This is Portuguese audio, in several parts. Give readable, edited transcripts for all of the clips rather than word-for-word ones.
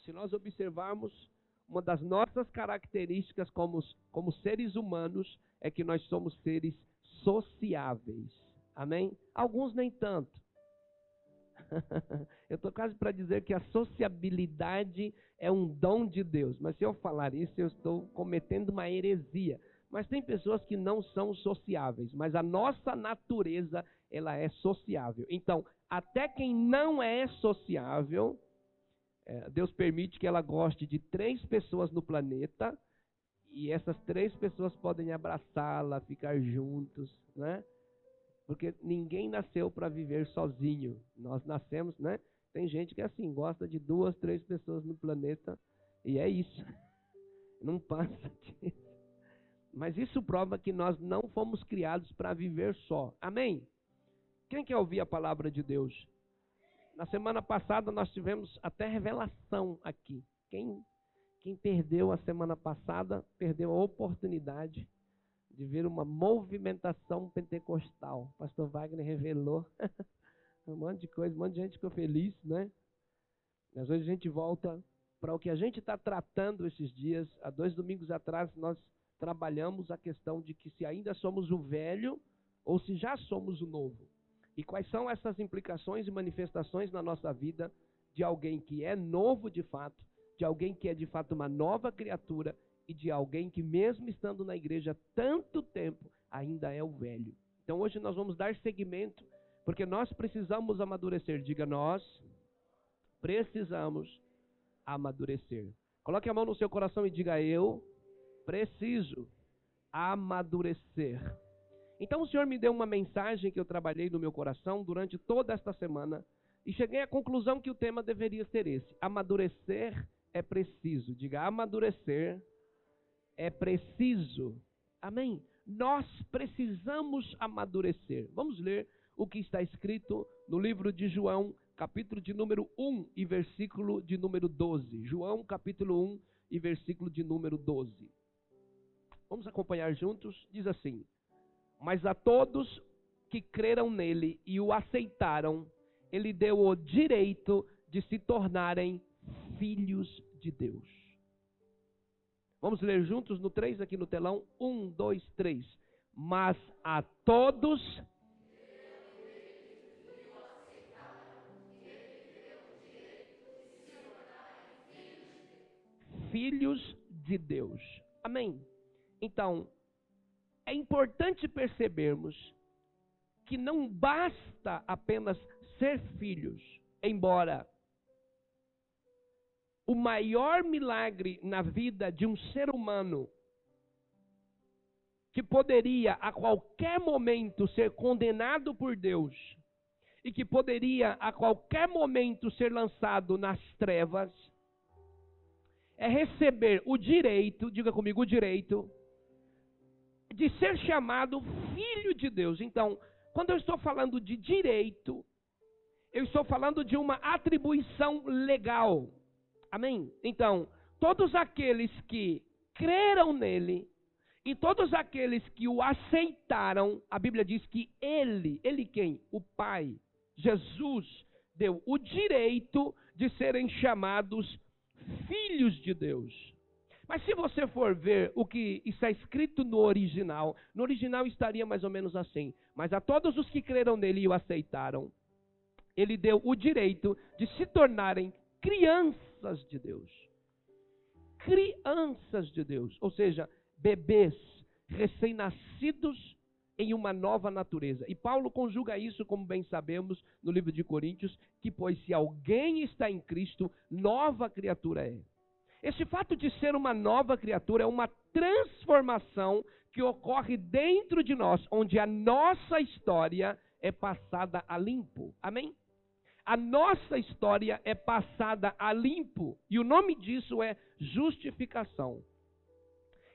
se nós observarmos, uma das nossas características como seres humanos é que nós somos seres sociáveis. Amém? Alguns nem tanto. Eu estou quase para dizer que a sociabilidade é um dom de Deus. Mas se eu falar isso, eu estou cometendo uma heresia. Mas tem pessoas que não são sociáveis. Mas a nossa natureza, ela é sociável. Então, até quem não é sociável, Deus permite que ela goste de 3 pessoas no planeta. E essas 3 pessoas podem abraçá-la, ficar juntos, né? Porque ninguém nasceu para viver sozinho. Nós nascemos, né? Tem gente que é assim, gosta de 2, 3 pessoas no planeta. E é isso. Não passa disso. Mas isso prova que nós não fomos criados para viver só. Amém? Quem quer ouvir a palavra de Deus? Na semana passada nós tivemos até revelação aqui. Quem perdeu a semana passada, perdeu a oportunidade de ver uma movimentação pentecostal. Pastor Wagner revelou um monte de coisa, um monte de gente ficou feliz, né? Às vezes a gente volta para o que a gente está tratando esses dias. Há 2 domingos atrás nós trabalhamos a questão de que se ainda somos o velho ou se já somos o novo. E quais são essas implicações e manifestações na nossa vida de alguém que é novo de fato, de alguém que é de fato uma nova criatura e de alguém que mesmo estando na igreja há tanto tempo, ainda é o velho. Então hoje nós vamos dar seguimento, porque nós precisamos amadurecer. Diga, nós precisamos amadurecer. Coloque a mão no seu coração e diga, eu preciso amadurecer. Então o Senhor me deu uma mensagem que eu trabalhei no meu coração durante toda esta semana e cheguei à conclusão que o tema deveria ser esse. Amadurecer é preciso. Diga, amadurecer é preciso. Amém? Nós precisamos amadurecer. Vamos ler o que está escrito no livro de João, capítulo de número 1 e versículo de número 12. João, capítulo 1 e versículo de número 12. Vamos acompanhar juntos? Diz assim: mas a todos que creram nele e o aceitaram, ele deu o direito de se tornarem filhos de Deus. Vamos ler juntos no 3 aqui no telão? 1, 2, 3. Mas a todos filhos de Deus. Amém? Então, é importante percebermos que não basta apenas ser filhos, embora o maior milagre na vida de um ser humano, que poderia a qualquer momento ser condenado por Deus, e que poderia a qualquer momento ser lançado nas trevas, é receber o direito, diga comigo, o direito de ser chamado filho de Deus. Então, quando eu estou falando de direito, eu estou falando de uma atribuição legal. Amém? Então, todos aqueles que creram nele e todos aqueles que o aceitaram, a Bíblia diz que ele quem? O Pai, Jesus, deu o direito de serem chamados filhos de Deus. Mas se você for ver o que está escrito no original estaria mais ou menos assim: mas a todos os que creram nele e o aceitaram, ele deu o direito de se tornarem crianças de Deus. Crianças de Deus, ou seja, bebês recém-nascidos em uma nova natureza. E Paulo conjuga isso, como bem sabemos, no livro de Coríntios, que pois se alguém está em Cristo, nova criatura é. Esse fato de ser uma nova criatura é uma transformação que ocorre dentro de nós, onde a nossa história é passada a limpo. Amém? A nossa história é passada a limpo. E o nome disso é justificação.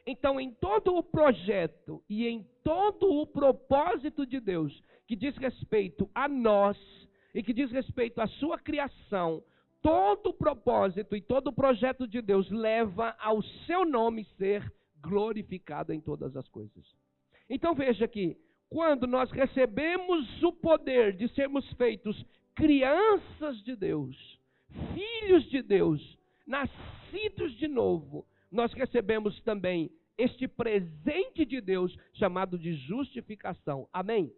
Então, em todo o projeto e em todo o propósito de Deus, que diz respeito a nós e que diz respeito à sua criação, todo o propósito e todo o projeto de Deus leva ao seu nome ser glorificado em todas as coisas. Então veja que quando nós recebemos o poder de sermos feitos crianças de Deus, filhos de Deus, nascidos de novo, nós recebemos também este presente de Deus chamado de justificação. Amém?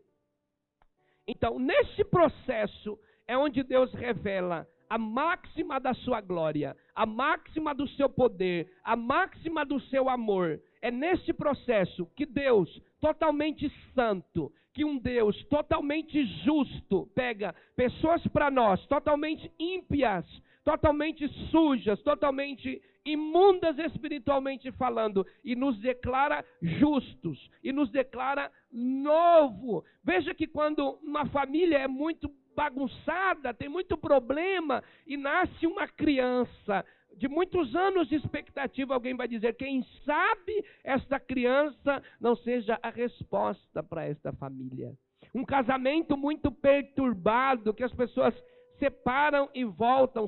Então, nesse processo é onde Deus revela a máxima da sua glória, a máxima do seu poder, a máxima do seu amor. É nesse processo que Deus, totalmente santo, que um Deus totalmente justo, pega pessoas para nós, totalmente ímpias, totalmente sujas, totalmente imundas espiritualmente falando, e nos declara justos, e nos declara novo. Veja que quando uma família é muito bagunçada, tem muito problema, e nasce uma criança de muitos anos de expectativa, alguém vai dizer, quem sabe esta criança não seja a resposta para esta família. Um casamento muito perturbado, que as pessoas separam e voltam,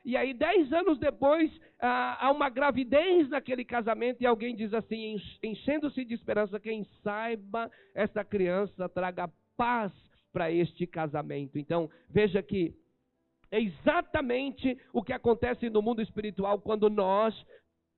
e aí 10 anos depois há uma gravidez naquele casamento, e alguém diz assim, enchendo-se de esperança, quem saiba esta criança traga paz para este casamento. Então, veja que é exatamente o que acontece no mundo espiritual quando nós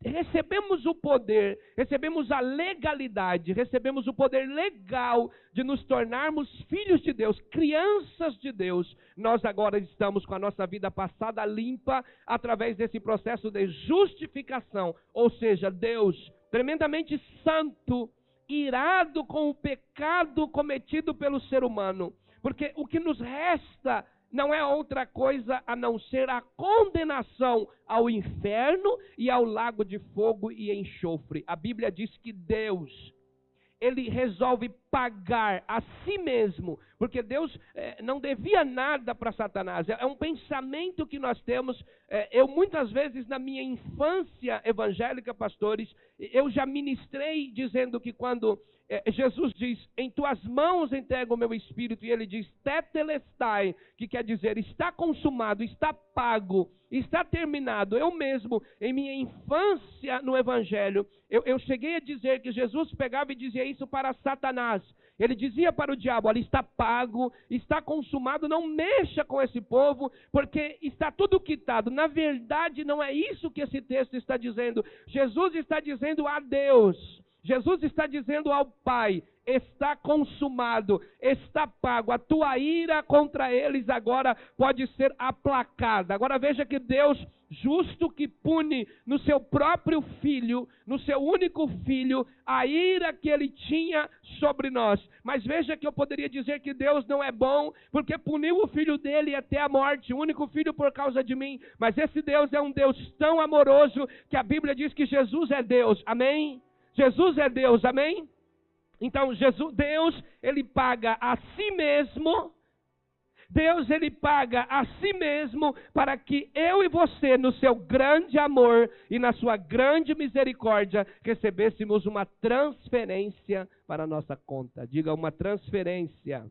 recebemos o poder, recebemos a legalidade, recebemos o poder legal de nos tornarmos filhos de Deus, crianças de Deus. Nós agora estamos com a nossa vida passada limpa através desse processo de justificação, ou seja, Deus tremendamente santo, irado com o pecado cometido pelo ser humano, porque o que nos resta não é outra coisa a não ser a condenação ao inferno e ao lago de fogo e enxofre. A Bíblia diz que Deus, Ele resolve pagar a si mesmo, porque Deus não devia nada para Satanás. É um pensamento que nós temos. Eu muitas vezes na minha infância evangélica, pastores, eu já ministrei dizendo que quando Jesus diz, em tuas mãos entrego o meu espírito, e ele diz, tetelestai, que quer dizer, está consumado, está pago, está terminado. Eu mesmo, em minha infância no evangelho, eu cheguei a dizer que Jesus pegava e dizia isso para Satanás. Ele dizia para o diabo, olha, está pago, está consumado, não mexa com esse povo, porque está tudo quitado. Na verdade, não é isso que esse texto está dizendo. Jesus está dizendo a Deus, Jesus está dizendo ao Pai, está consumado, está pago, a tua ira contra eles agora pode ser aplacada. Agora veja que Deus, justo, que pune no seu próprio Filho, no seu único Filho, a ira que Ele tinha sobre nós. Mas veja que eu poderia dizer que Deus não é bom, porque puniu o Filho dele até a morte, o único Filho por causa de mim. Mas esse Deus é um Deus tão amoroso, que a Bíblia diz que Jesus é Deus, amém? Jesus é Deus, amém? Então, Deus, Ele paga a si mesmo. Deus, Ele paga a si mesmo para que eu e você, no seu grande amor e na sua grande misericórdia, recebêssemos uma transferência para a nossa conta. Diga, uma transferência.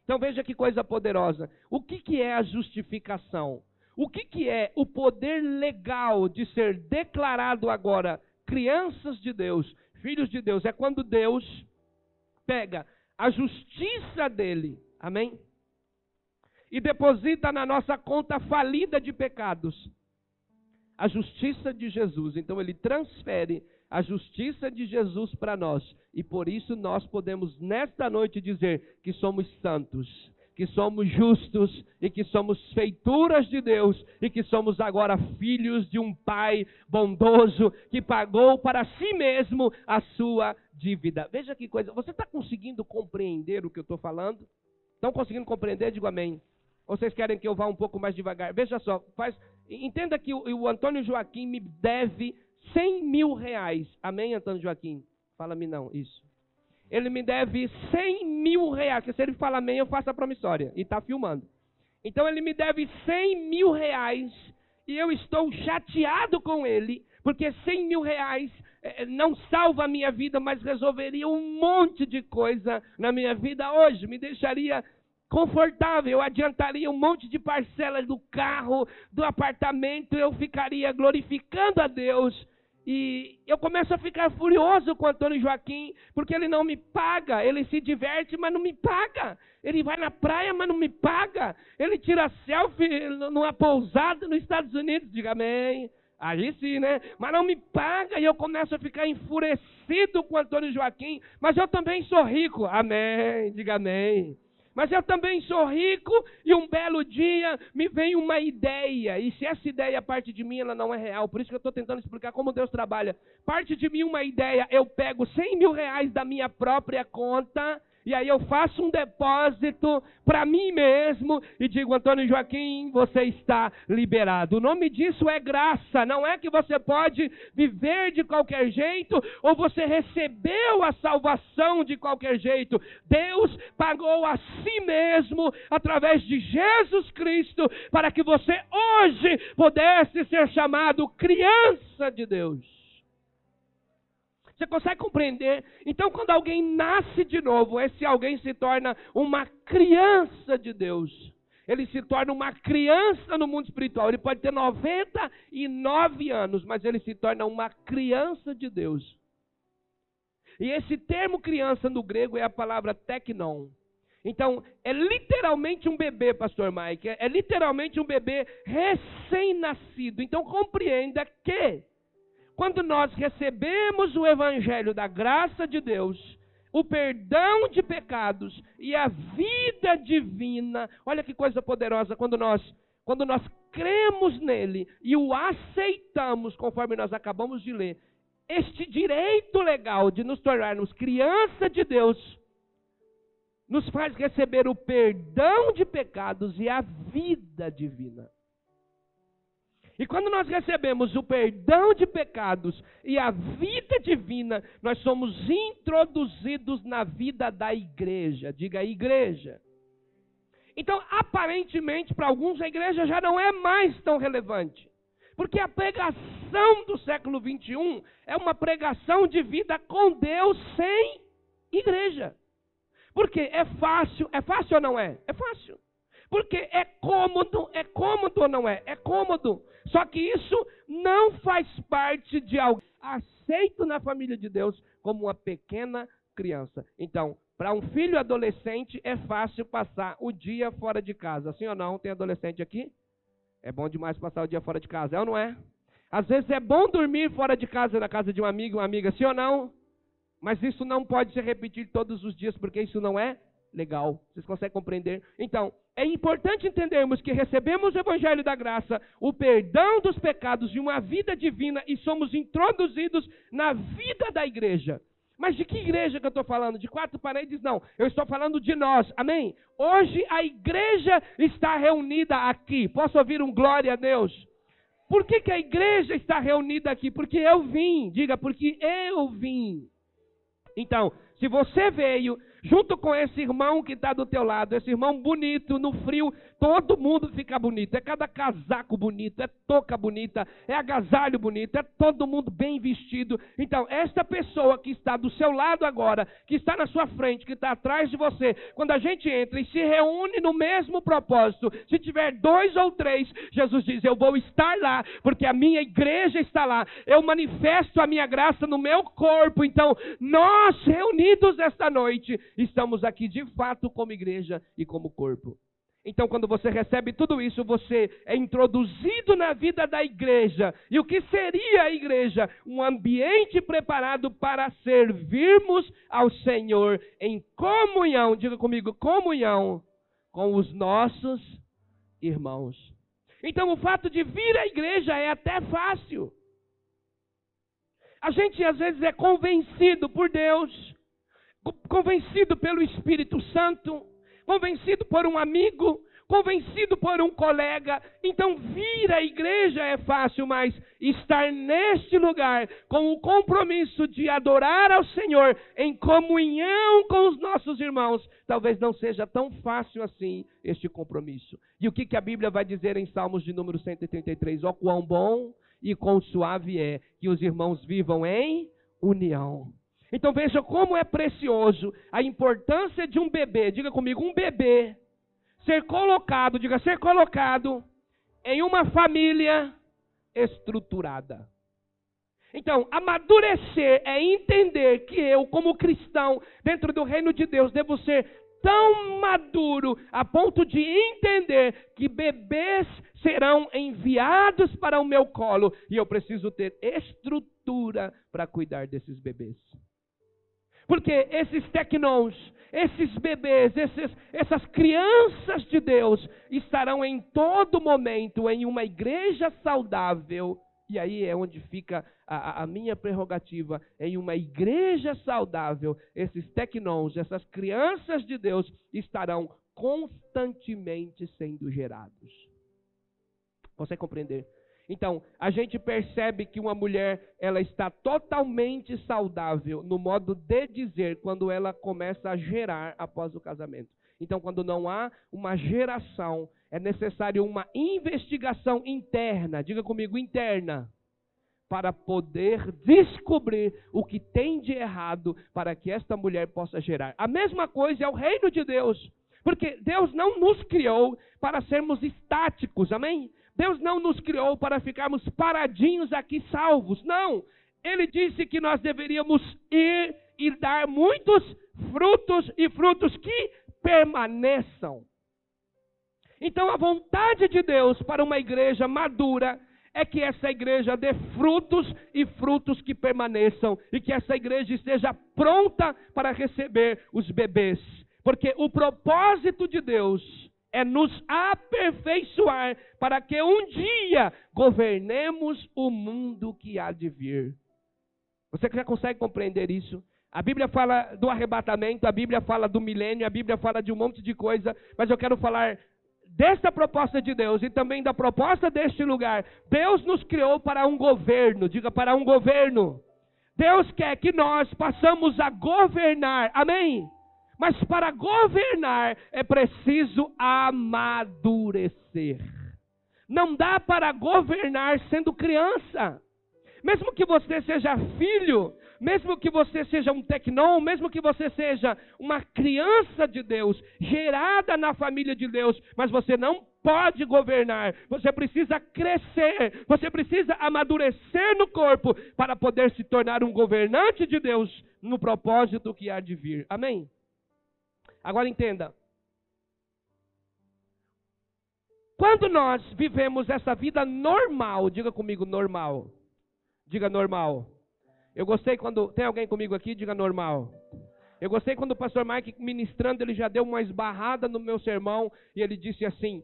Então, veja que coisa poderosa. O que é a justificação? O que é o poder legal de ser declarado agora crianças de Deus, filhos de Deus? É quando Deus pega a justiça dele, amém? E deposita na nossa conta falida de pecados a justiça de Jesus. Então ele transfere a justiça de Jesus para nós. E por isso nós podemos nesta noite dizer que somos santos, que somos justos e que somos feituras de Deus e que somos agora filhos de um Pai bondoso que pagou para si mesmo a sua dívida. Veja que coisa, você está conseguindo compreender o que eu estou falando? Estão conseguindo compreender? Digo amém. Ou vocês querem que eu vá um pouco mais devagar? Veja só, entenda que o Antônio Joaquim me deve 100 mil reais. Amém, Antônio Joaquim? Fala-me não, isso. Ele me deve 100 mil reais, que se ele fala amém, eu faço a promissória. E está filmando. Então ele me deve 100 mil reais e eu estou chateado com ele, porque 100 mil reais não salva a minha vida, mas resolveria um monte de coisa na minha vida hoje. Me deixaria confortável, eu adiantaria um monte de parcelas do carro, do apartamento, eu ficaria glorificando a Deus. E eu começo a ficar furioso com o Antônio Joaquim, porque ele não me paga. Ele se diverte, mas não me paga. Ele vai na praia, mas não me paga. Ele tira selfie numa pousada nos Estados Unidos. Diga amém. Aí sim, né? Mas não me paga e eu começo a ficar enfurecido com o Antônio Joaquim. Mas eu também sou rico. Amém. Diga amém. Mas eu também sou rico e um belo dia me vem uma ideia. E se essa ideia parte de mim, ela não é real. Por isso que eu estou tentando explicar como Deus trabalha. Parte de mim uma ideia, eu pego 100 mil reais da minha própria conta e aí eu faço um depósito para mim mesmo e digo, Antônio Joaquim, você está liberado. O nome disso é graça. Não é que você pode viver de qualquer jeito ou você recebeu a salvação de qualquer jeito. Deus pagou a si mesmo através de Jesus Cristo para que você hoje pudesse ser chamado criança de Deus. Você consegue compreender? Então, quando alguém nasce de novo, esse alguém se torna uma criança de Deus. Ele se torna uma criança no mundo espiritual. Ele pode ter 99 anos, mas ele se torna uma criança de Deus. E esse termo criança no grego é a palavra teknon. Então, é literalmente um bebê, pastor Mike. É literalmente um bebê recém-nascido. Então, compreenda que quando nós recebemos o evangelho da graça de Deus, o perdão de pecados e a vida divina, olha que coisa poderosa, quando nós cremos nele e o aceitamos, conforme nós acabamos de ler, este direito legal de nos tornarmos criança de Deus, nos faz receber o perdão de pecados e a vida divina. E quando nós recebemos o perdão de pecados e a vida divina, nós somos introduzidos na vida da igreja. Diga igreja. Então, aparentemente, para alguns, a igreja já não é mais tão relevante. Porque a pregação do século 21 é uma pregação de vida com Deus sem igreja. Porque é fácil ou não é? É fácil. Porque é cômodo ou não é? É cômodo. Só que isso não faz parte de algo aceito na família de Deus como uma pequena criança. Então, para um filho adolescente é fácil passar o dia fora de casa. Sim ou não? Tem adolescente aqui? É bom demais passar o dia fora de casa, é ou não é? Às vezes é bom dormir fora de casa, na casa de um amigo, uma amiga, sim ou não? Mas isso não pode se repetir todos os dias, porque isso não é legal. Vocês conseguem compreender? Então, é importante entendermos que recebemos o evangelho da graça, o perdão dos pecados e uma vida divina e somos introduzidos na vida da igreja. Mas de que igreja que eu estou falando? De 4 paredes? Não. Eu estou falando de nós. Amém? Hoje a igreja está reunida aqui. Posso ouvir um glória a Deus? Por que a igreja está reunida aqui? Porque eu vim. Diga, porque eu vim. Então, se você veio junto com esse irmão que está do teu lado, esse irmão bonito, no frio, todo mundo fica bonito. É cada casaco bonito, é touca bonita, é agasalho bonito, é todo mundo bem vestido. Então, esta pessoa que está do seu lado agora, que está na sua frente, que está atrás de você, quando a gente entra e se reúne no mesmo propósito, se tiver 2 ou 3, Jesus diz, eu vou estar lá, porque a minha igreja está lá. Eu manifesto a minha graça no meu corpo. Então, nós reunidos esta noite, estamos aqui de fato como igreja e como corpo. Então, quando você recebe tudo isso, você é introduzido na vida da igreja. E o que seria a igreja? Um ambiente preparado para servirmos ao Senhor em comunhão, diga comigo, comunhão com os nossos irmãos. Então, o fato de vir à igreja é até fácil. A gente às vezes é convencido por Deus, convencido pelo Espírito Santo, convencido por um amigo, convencido por um colega. Então vir à igreja é fácil, mas estar neste lugar com o compromisso de adorar ao Senhor em comunhão com os nossos irmãos, talvez não seja tão fácil assim este compromisso. E o que a Bíblia vai dizer em Salmos de número 133? Ó, quão bom e quão suave é que os irmãos vivam em união. Então veja como é precioso a importância de um bebê, diga comigo, um bebê, ser colocado em uma família estruturada. Então, amadurecer é entender que eu, como cristão, dentro do reino de Deus, devo ser tão maduro a ponto de entender que bebês serão enviados para o meu colo e eu preciso ter estrutura para cuidar desses bebês. Porque esses tecnons, esses bebês, essas crianças de Deus estarão em todo momento em uma igreja saudável. E aí é onde fica a minha prerrogativa. Em uma igreja saudável, esses tecnons, essas crianças de Deus estarão constantemente sendo gerados. Consegue compreender? Então, a gente percebe que uma mulher, ela está totalmente saudável no modo de dizer quando ela começa a gerar após o casamento. Então, quando não há uma geração, é necessário uma investigação interna, diga comigo, interna, para poder descobrir o que tem de errado para que esta mulher possa gerar. A mesma coisa é o reino de Deus, porque Deus não nos criou para sermos estáticos, amém? Deus não nos criou para ficarmos paradinhos aqui salvos, não. Ele disse que nós deveríamos ir e dar muitos frutos e frutos que permaneçam. Então a vontade de Deus para uma igreja madura é que essa igreja dê frutos e frutos que permaneçam e que essa igreja esteja pronta para receber os bebês. Porque o propósito de Deus é nos aperfeiçoar para que um dia governemos o mundo que há de vir. Você já consegue compreender isso? A Bíblia fala do arrebatamento, a Bíblia fala do milênio, a Bíblia fala de um monte de coisa, mas eu quero falar desta proposta de Deus e também da proposta deste lugar. Deus nos criou para um governo, diga, para um governo. Deus quer que nós passamos a governar, amém? Mas para governar é preciso amadurecer. Não dá para governar sendo criança. Mesmo que você seja filho, mesmo que você seja um tecnon, mesmo que você seja uma criança de Deus, gerada na família de Deus, mas você não pode governar. Você precisa crescer, você precisa amadurecer no corpo para poder se tornar um governante de Deus no propósito que há de vir. Amém? Agora entenda. Quando nós vivemos essa vida normal, diga comigo, normal. Diga normal. Eu gostei quando... Tem alguém comigo aqui? Diga normal. Eu gostei quando o pastor Mike ministrando, ele já deu uma esbarrada no meu sermão e ele disse assim: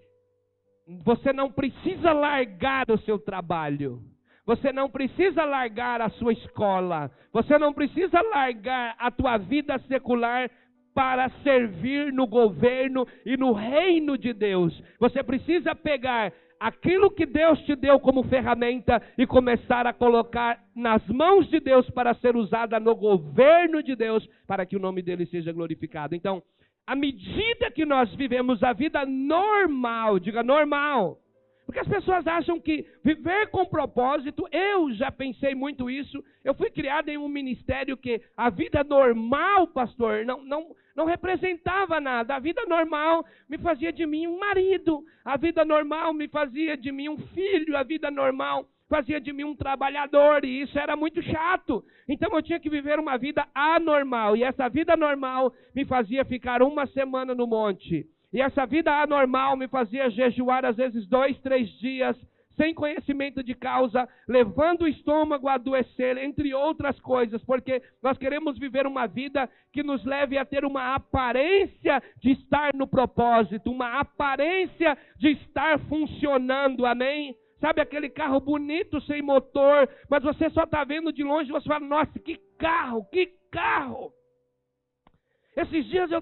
você não precisa largar o seu trabalho. Você não precisa largar a sua escola. Você não precisa largar a tua vida secular para servir no governo e no reino de Deus. Você precisa pegar aquilo que Deus te deu como ferramenta e começar a colocar nas mãos de Deus para ser usada no governo de Deus, para que o nome dele seja glorificado. Então, à medida que nós vivemos a vida normal, diga normal, porque as pessoas acham que viver com propósito, eu já pensei muito isso, eu fui criado em um ministério que a vida normal, pastor, não representava nada. A vida normal me fazia de mim um marido, a vida normal me fazia de mim um filho, a vida normal fazia de mim um trabalhador, e isso era muito chato. Então eu tinha que viver uma vida anormal, e essa vida normal me fazia ficar uma semana no monte. E essa vida anormal me fazia jejuar às vezes 2, 3 dias, sem conhecimento de causa, levando o estômago a adoecer, entre outras coisas, porque nós queremos viver uma vida que nos leve a ter uma aparência de estar no propósito, uma aparência de estar funcionando, amém? Sabe aquele carro bonito, sem motor, mas você só está vendo de longe e você fala, nossa, que carro, que carro! Esses dias eu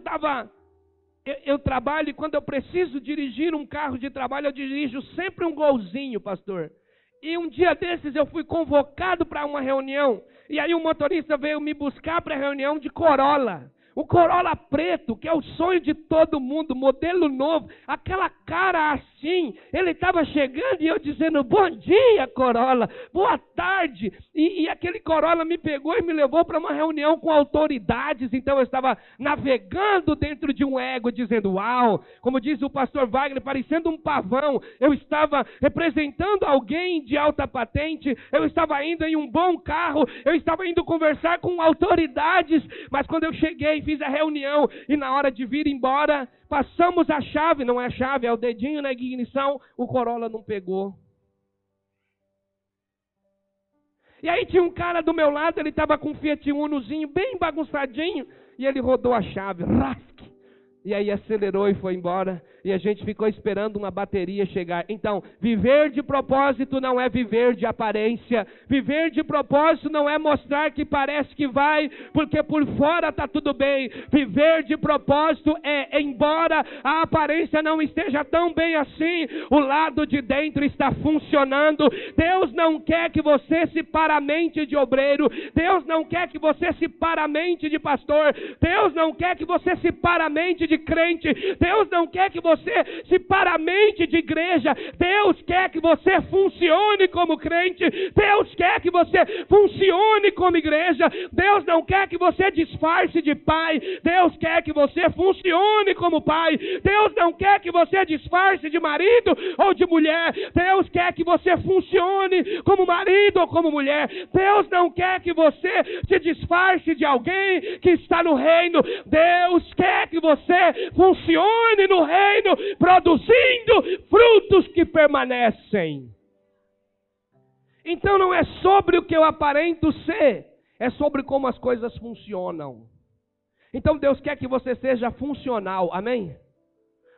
trabalho e quando eu preciso dirigir um carro de trabalho, eu dirijo sempre um Golzinho, pastor. E um dia desses eu fui convocado para uma reunião. E aí o motorista veio me buscar para a reunião de Corolla. O Corolla preto, que é o sonho de todo mundo, modelo novo, aquela cara assim, ele estava chegando e eu dizendo, bom dia, Corolla, boa tarde. E aquele Corolla me pegou e me levou para uma reunião com autoridades, então eu estava navegando dentro de um ego, dizendo, uau, como diz o pastor Wagner, parecendo um pavão, eu estava representando alguém de alta patente, eu estava indo em um bom carro, eu estava indo conversar com autoridades, mas quando eu cheguei, fiz a reunião e na hora de vir embora, passamos a chave, não é a chave, é o dedinho na ignição, o Corolla não pegou. E aí tinha um cara do meu lado, ele estava com um Fiat Unozinho bem bagunçadinho, e ele rodou a chave, rasque, e aí acelerou e foi embora. E a gente ficou esperando uma bateria chegar. Então, viver de propósito não é viver de aparência. Viver de propósito não é mostrar que parece que vai, porque por fora está tudo bem. Viver de propósito é, embora a aparência não esteja tão bem assim, o lado de dentro está funcionando. Deus não quer que você se paramente de obreiro. Deus não quer que você se paramente de pastor. Deus não quer que você se paramente de crente. Deus não quer que você se paramente de igreja. Deus quer que você funcione como crente. Deus quer que você funcione como igreja. Deus não quer que você disfarce de pai. Deus quer que você funcione como pai. Deus não quer que você disfarce de marido ou de mulher. Deus quer que você funcione como marido ou como mulher. Deus não quer que você se disfarce de alguém que está no reino. Deus quer que você funcione no reino, produzindo frutos que permanecem. Então não é sobre o que eu aparento ser, é sobre como as coisas funcionam. Então Deus quer que você seja funcional, amém?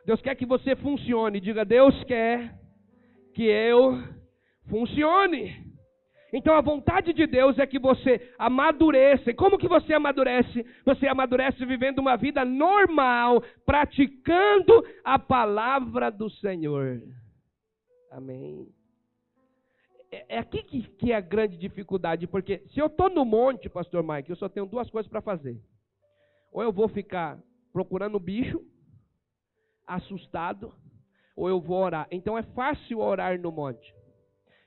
Deus quer que você funcione, diga, Deus quer que eu funcione. Então a vontade de Deus é que você amadureça. E como que você amadurece? Você amadurece vivendo uma vida normal, praticando a palavra do Senhor. Amém. É aqui que é a grande dificuldade, porque se eu estou no monte, pastor Mike, eu só tenho duas coisas para fazer. Ou eu vou ficar procurando bicho, assustado, ou eu vou orar. Então é fácil orar no monte.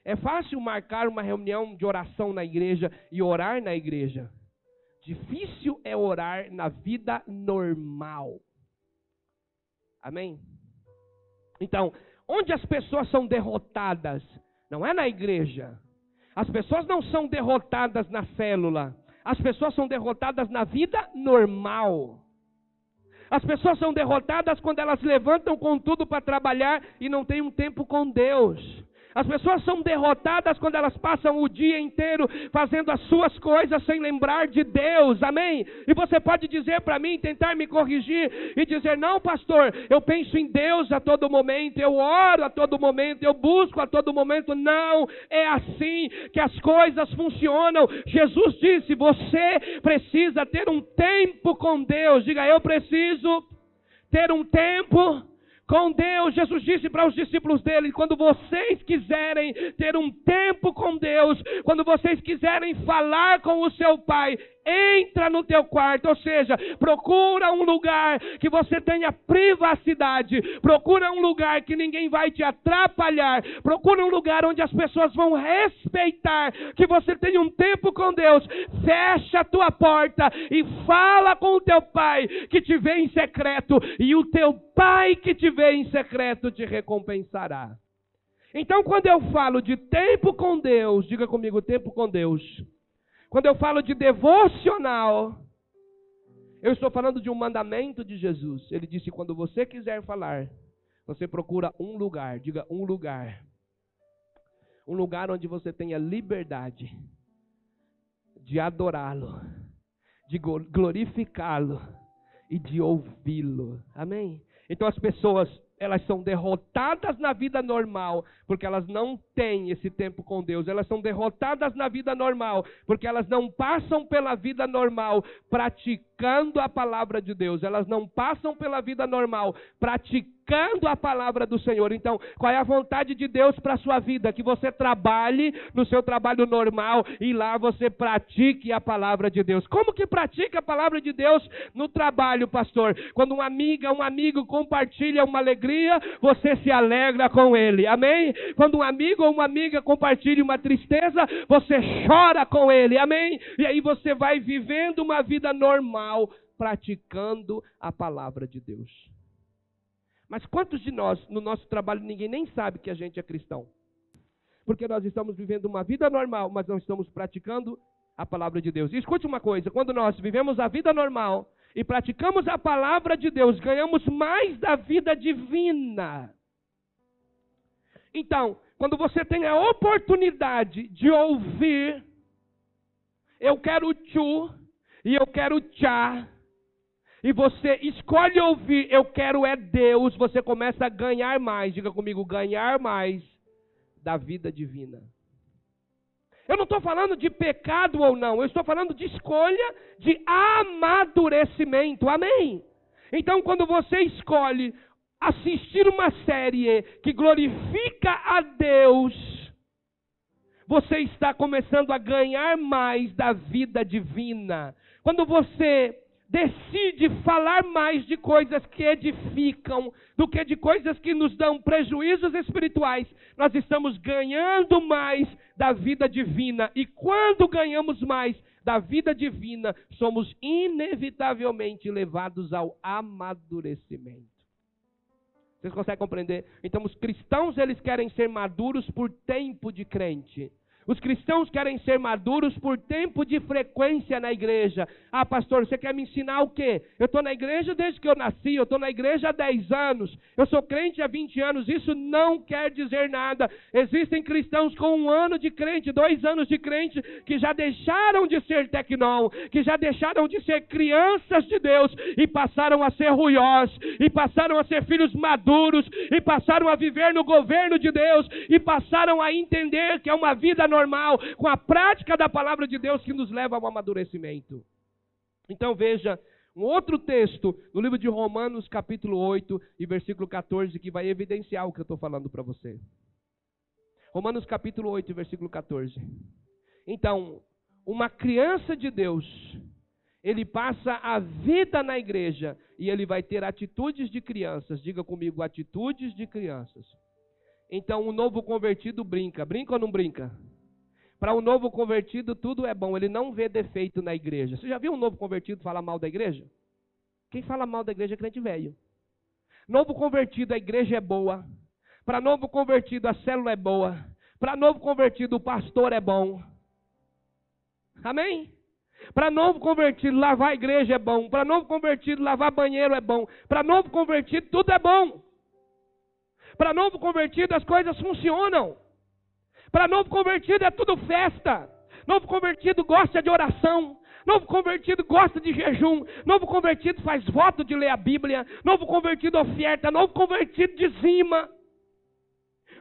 É fácil marcar uma reunião de oração na igreja e orar na igreja. Difícil é orar na vida normal. Amém? Então, onde as pessoas são derrotadas, não é na igreja. As pessoas não são derrotadas na célula. As pessoas são derrotadas na vida normal. As pessoas são derrotadas quando elas levantam com tudo para trabalhar e não têm um tempo com Deus. As pessoas são derrotadas quando elas passam o dia inteiro fazendo as suas coisas sem lembrar de Deus, amém? E você pode dizer para mim, tentar me corrigir e dizer, não pastor, eu penso em Deus a todo momento, eu oro a todo momento, eu busco a todo momento. Não, é assim que as coisas funcionam. Jesus disse, você precisa ter um tempo com Deus. Diga, eu preciso ter um tempo com Deus. Jesus disse para os discípulos dele, quando vocês quiserem ter um tempo com Deus, quando vocês quiserem falar com o seu Pai, entra no teu quarto, ou seja, procura um lugar que você tenha privacidade, procura um lugar que ninguém vai te atrapalhar, procura um lugar onde as pessoas vão respeitar que você tem um tempo com Deus. Fecha a tua porta e fala com o teu Pai que te vê em secreto, e o teu Pai que te vê em secreto te recompensará. Então quando eu falo de tempo com Deus, diga comigo, tempo com Deus. Quando eu falo de devocional, eu estou falando de um mandamento de Jesus. Ele disse, quando você quiser falar, você procura um lugar, diga um lugar. Um lugar onde você tenha liberdade de adorá-lo, de glorificá-lo e de ouvi-lo. Amém? Então as pessoas, elas são derrotadas na vida normal, porque elas não têm esse tempo com Deus. Elas são derrotadas na vida normal, porque elas não passam pela vida normal praticando a palavra de Deus. Elas não passam pela vida normal praticando a palavra do Senhor. Então, qual é a vontade de Deus para a sua vida? Que você trabalhe no seu trabalho normal e lá você pratique a palavra de Deus. Como que pratica a palavra de Deus no trabalho, pastor? Quando uma amiga, um amigo compartilha uma alegria, você se alegra com ele. Amém? Quando um amigo ou uma amiga compartilha uma tristeza, você chora com ele. Amém? E aí você vai vivendo uma vida normal, praticando a palavra de Deus. Mas quantos de nós, no nosso trabalho, ninguém nem sabe que a gente é cristão? Porque nós estamos vivendo uma vida normal, mas não estamos praticando a palavra de Deus. E escute uma coisa, quando nós vivemos a vida normal e praticamos a palavra de Deus, ganhamos mais da vida divina. Então, quando você tem a oportunidade de ouvir, eu quero tchu e eu quero tchá, e você escolhe ouvir, eu quero é Deus, você começa a ganhar mais, diga comigo, ganhar mais da vida divina. Eu não estou falando de pecado ou não, eu estou falando de escolha de amadurecimento, amém? Então quando você escolhe assistir uma série que glorifica a Deus, você está começando a ganhar mais da vida divina. Quando você decide falar mais de coisas que edificam do que de coisas que nos dão prejuízos espirituais, nós estamos ganhando mais da vida divina. E quando ganhamos mais da vida divina, somos inevitavelmente levados ao amadurecimento. Vocês conseguem compreender? Então os cristãos, eles querem ser maduros por tempo de crente. Os cristãos querem ser maduros por tempo de frequência na igreja. Ah, pastor, você quer me ensinar o quê? Eu estou na igreja desde que eu nasci, eu estou na igreja há 10 anos, eu sou crente há 20 anos, isso não quer dizer nada. Existem cristãos com 1 ano de crente, 2 anos de crente, que já deixaram de ser tecnon, que já deixaram de ser crianças de Deus, e passaram a ser ruiós, e passaram a ser filhos maduros, e passaram a viver no governo de Deus, e passaram a entender que é uma vida normal, com a prática da palavra de Deus que nos leva ao amadurecimento. Então veja, um outro texto no livro de Romanos capítulo 8 e versículo 14 que vai evidenciar o que eu estou falando para você. Romanos capítulo 8 e versículo 14. Então, uma criança de Deus, ele passa a vida na igreja e ele vai ter atitudes de crianças. Diga comigo, atitudes de crianças. Então o novo convertido brinca. Brinca ou não brinca? Para um novo convertido tudo é bom, ele não vê defeito na igreja. Você já viu um novo convertido falar mal da igreja? Quem fala mal da igreja é crente velho. Novo convertido, a igreja é boa. Para novo convertido, a célula é boa. Para novo convertido, o pastor é bom. Amém? Para novo convertido, lavar a igreja é bom. Para novo convertido, lavar banheiro é bom. Para novo convertido, tudo é bom. Para novo convertido, as coisas funcionam. Para novo convertido é tudo festa. Novo convertido gosta de oração. Novo convertido gosta de jejum. Novo convertido faz voto de ler a Bíblia. Novo convertido oferta. Novo convertido dizima.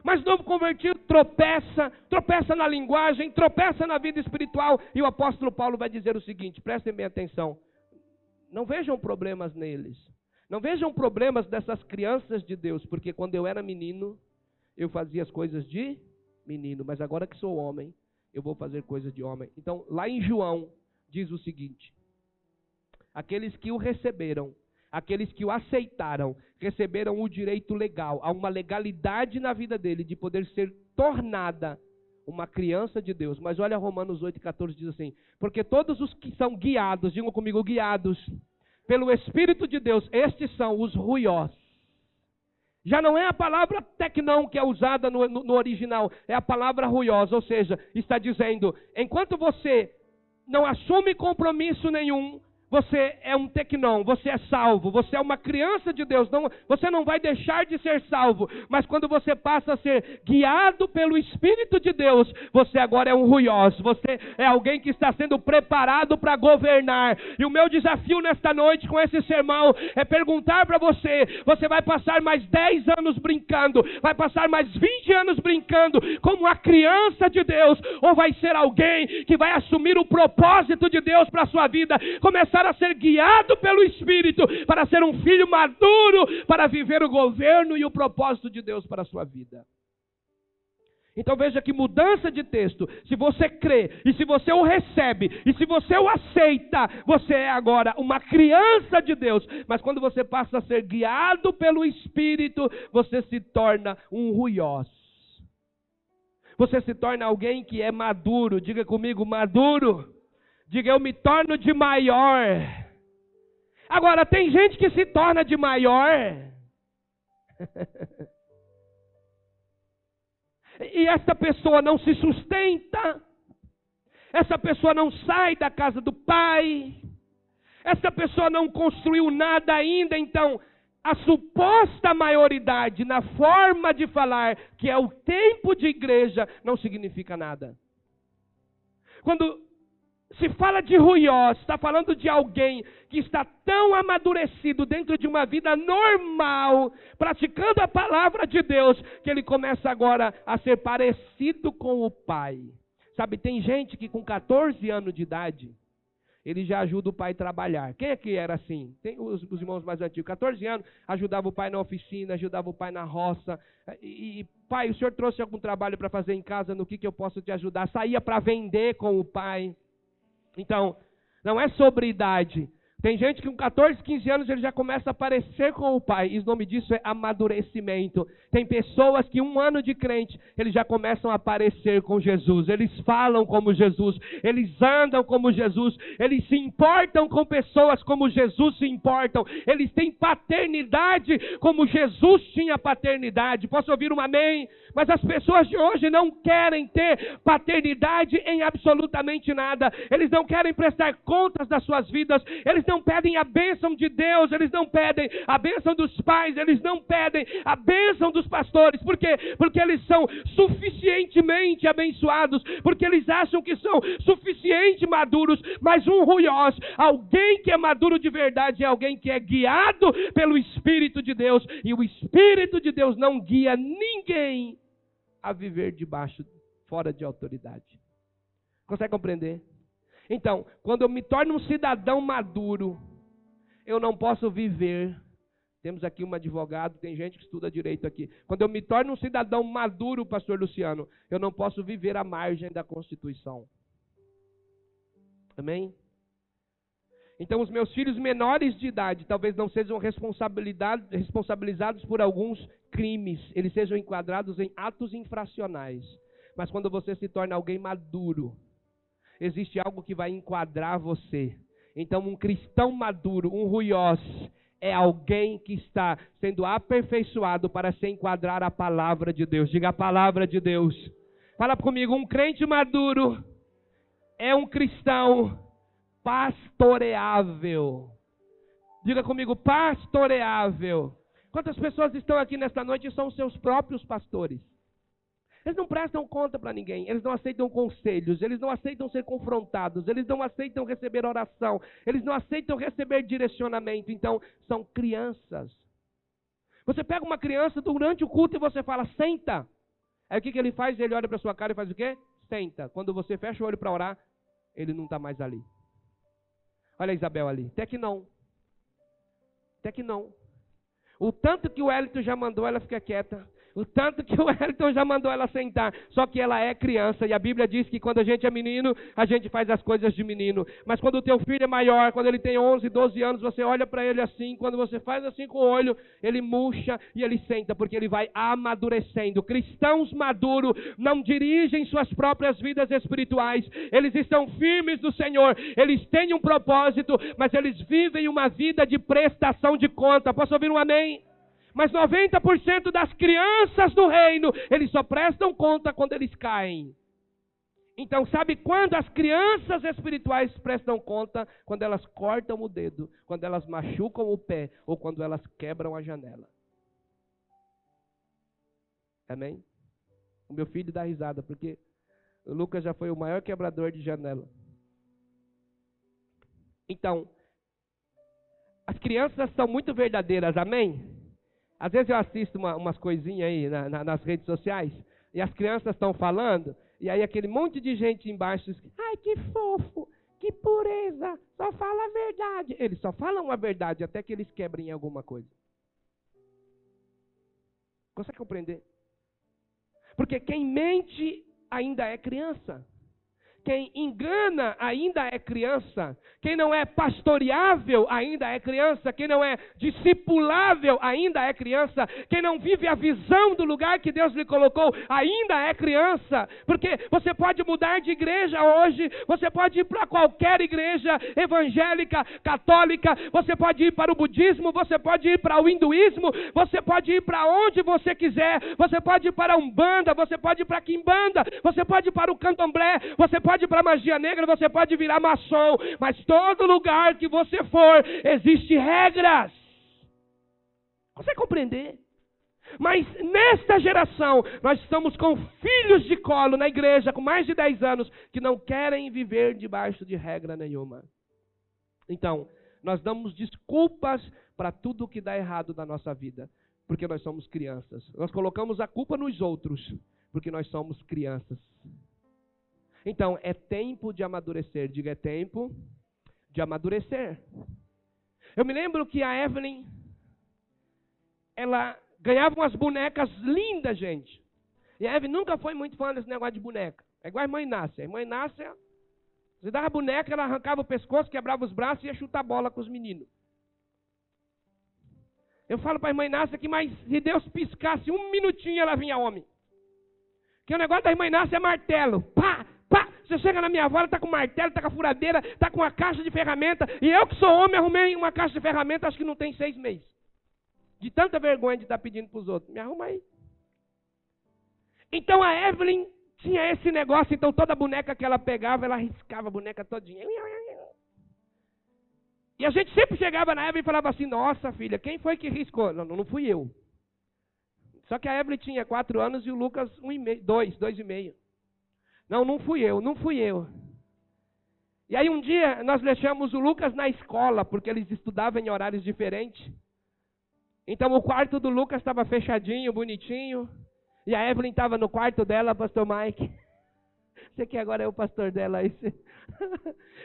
Mas novo convertido tropeça na linguagem, tropeça na vida espiritual. E o apóstolo Paulo vai dizer o seguinte, prestem bem atenção. Não vejam problemas neles. Não vejam problemas dessas crianças de Deus, porque quando eu era menino, eu fazia as coisas de menino, mas agora que sou homem, eu vou fazer coisas de homem. Então, lá em João, diz o seguinte: aqueles que o receberam, aqueles que o aceitaram, receberam o direito legal, há uma legalidade na vida dele de poder ser tornada uma criança de Deus. Mas olha Romanos 8,14 diz assim: porque todos os que são guiados, digam comigo, guiados pelo Espírito de Deus, estes são os ruiós. Já não é a palavra tecnon que é usada no original, é a palavra ruiós, ou seja, está dizendo, enquanto você não assume compromisso nenhum, você é um tecnon, você é salvo, você é uma criança de Deus, você não vai deixar de ser salvo, mas quando você passa a ser guiado pelo Espírito de Deus, você agora é um ruiós, você é alguém que está sendo preparado para governar. E o meu desafio nesta noite com esse sermão é perguntar para você, você vai passar mais 10 anos brincando, vai passar mais 20 anos brincando como uma criança de Deus, ou vai ser alguém que vai assumir o propósito de Deus para a sua vida, começar a ser guiado pelo Espírito, para ser um filho maduro, para viver o governo e o propósito de Deus para a sua vida. Então veja que mudança de texto, se você crê, e se você o recebe, e se você o aceita, você é agora uma criança de Deus. Mas quando você passa a ser guiado pelo Espírito, você se torna um ruiós. Você se torna alguém que é maduro. Diga comigo, maduro. Diga, eu me torno de maior. Agora, tem gente que se torna de maior. E essa pessoa não se sustenta. Essa pessoa não sai da casa do pai. Essa pessoa não construiu nada ainda. Então, a suposta maioridade na forma de falar, que é o tempo de igreja, não significa nada. Quando se fala de ruiós, está falando de alguém que está tão amadurecido dentro de uma vida normal, praticando a palavra de Deus, que ele começa agora a ser parecido com o pai. Sabe, tem gente que com 14 anos de idade, ele já ajuda o pai a trabalhar. Quem é que era assim? Tem os irmãos mais antigos. 14 anos, ajudava o pai na oficina, ajudava o pai na roça. E pai, o senhor trouxe algum trabalho para fazer em casa? No que eu posso te ajudar? Saía para vender com o pai. Então, não é sobre idade. Tem gente que com 14, 15 anos ele já começa a parecer com o pai. E o nome disso é amadurecimento. Tem pessoas que 1 ano de crente, eles já começam a parecer com Jesus. Eles falam como Jesus. Eles andam como Jesus. Eles se importam com pessoas como Jesus se importam. Eles têm paternidade como Jesus tinha paternidade. Posso ouvir um amém? Mas as pessoas de hoje não querem ter paternidade em absolutamente nada. Eles não querem prestar contas das suas vidas. Eles não pedem a bênção de Deus. Eles não pedem a bênção dos pais. Eles não pedem a bênção dos pastores. Por quê? Porque eles são suficientemente abençoados. Porque eles acham que são suficientemente maduros. Mas um ruiós, alguém que é maduro de verdade, é alguém que é guiado pelo Espírito de Deus. E o Espírito de Deus não guia ninguém a viver fora de autoridade. Consegue compreender? Então, quando eu me torno um cidadão maduro, eu não posso viver. Temos aqui um advogado, tem gente que estuda direito aqui. Quando eu me torno um cidadão maduro, pastor Luciano, eu não posso viver à margem da Constituição. Amém? Então, os meus filhos menores de idade talvez não sejam responsabilizados por alguns crimes. Eles sejam enquadrados em atos infracionais. Mas quando você se torna alguém maduro, existe algo que vai enquadrar você. Então, um cristão maduro, um ruiós, é alguém que está sendo aperfeiçoado para se enquadrar a palavra de Deus. Diga a palavra de Deus. Fala comigo, um crente maduro é um cristão pastoreável. Diga comigo, pastoreável. Quantas pessoas estão aqui nesta noite e são seus próprios pastores? Eles não prestam conta para ninguém, eles não aceitam conselhos, eles não aceitam ser confrontados, eles não aceitam receber oração, eles não aceitam receber direcionamento. Então, são crianças. Você pega uma criança durante o culto e você fala, senta. Aí o que ele faz? Ele olha para sua cara e faz o quê? Senta. Quando você fecha o olho para orar, ele não está mais ali. Olha a Isabel ali. Até que não. O tanto que o Wellington já mandou ela ficar quieta. O tanto que o Wellington já mandou ela sentar. Só que ela é criança. E a Bíblia diz que quando a gente é menino, a gente faz as coisas de menino. Mas quando o teu filho é maior, quando ele tem 11, 12 anos, você olha para ele assim. Quando você faz assim com o olho, ele murcha e ele senta. Porque ele vai amadurecendo. Cristãos maduros não dirigem suas próprias vidas espirituais. Eles estão firmes no Senhor. Eles têm um propósito, mas eles vivem uma vida de prestação de conta. Posso ouvir um amém? Mas 90% das crianças do reino, eles só prestam conta quando eles caem. Então, sabe quando as crianças espirituais prestam conta? Quando elas cortam o dedo, quando elas machucam o pé, ou quando elas quebram a janela. Amém? O meu filho dá risada, porque o Lucas já foi o maior quebrador de janela. Então, as crianças são muito verdadeiras, amém? Às vezes eu assisto umas coisinhas aí nas redes sociais, e as crianças estão falando, e aí aquele monte de gente embaixo diz, ai, que fofo, que pureza, só fala a verdade. Eles só falam a verdade até que eles quebrem alguma coisa. Consegue compreender? Porque quem mente ainda é criança. Quem engana ainda é criança. Quem não é pastoreável ainda é criança. Quem não é discipulável ainda é criança. Quem não vive a visão do lugar que Deus lhe colocou ainda é criança. Porque você pode mudar de igreja hoje. Você pode ir para qualquer igreja evangélica, católica. Você pode ir para o budismo. Você pode ir para o hinduísmo. Você pode ir para onde você quiser. Você pode ir para a Umbanda. Você pode ir para a Quimbanda. Você pode ir para o Candomblé. Você pode ir para a magia negra, você pode virar maçom, mas todo lugar que você for, existem regras. Você compreender? Mas nesta geração, nós estamos com filhos de colo na igreja, com mais de 10 anos, que não querem viver debaixo de regra nenhuma. Então, nós damos desculpas para tudo que dá errado na nossa vida, porque nós somos crianças. Nós colocamos a culpa nos outros, porque nós somos crianças. Então, é tempo de amadurecer. Diga, é tempo de amadurecer. Eu me lembro que a Evelyn, ela ganhava umas bonecas lindas, gente. E a Evelyn nunca foi muito fã desse negócio de boneca. É igual a irmã Inácia. A irmã Inácia, você dava a boneca, ela arrancava o pescoço, quebrava os braços e ia chutar bola com os meninos. Eu falo para a irmã Inácia que, mas se Deus piscasse um minutinho, ela vinha homem. Porque o negócio da irmã Inácia é martelo. Pá! Pá, você chega na minha avó, ela está com martelo, está com a furadeira, está com uma caixa de ferramenta. E eu que sou homem, arrumei uma caixa de ferramenta, acho que não tem 6 meses. De tanta vergonha de estar pedindo para os outros. Me arruma aí. Então a Evelyn tinha esse negócio, então toda boneca que ela pegava, ela riscava a boneca todinha. E a gente sempre chegava na Evelyn e falava assim, nossa filha, quem foi que riscou? Não fui eu. Só que a Evelyn tinha 4 anos e o Lucas 2,5. Não fui eu. E aí um dia nós deixamos o Lucas na escola, porque eles estudavam em horários diferentes. Então o quarto do Lucas estava fechadinho, bonitinho. E a Evelyn estava no quarto dela, pastor Mike. Você que agora é o pastor dela aí.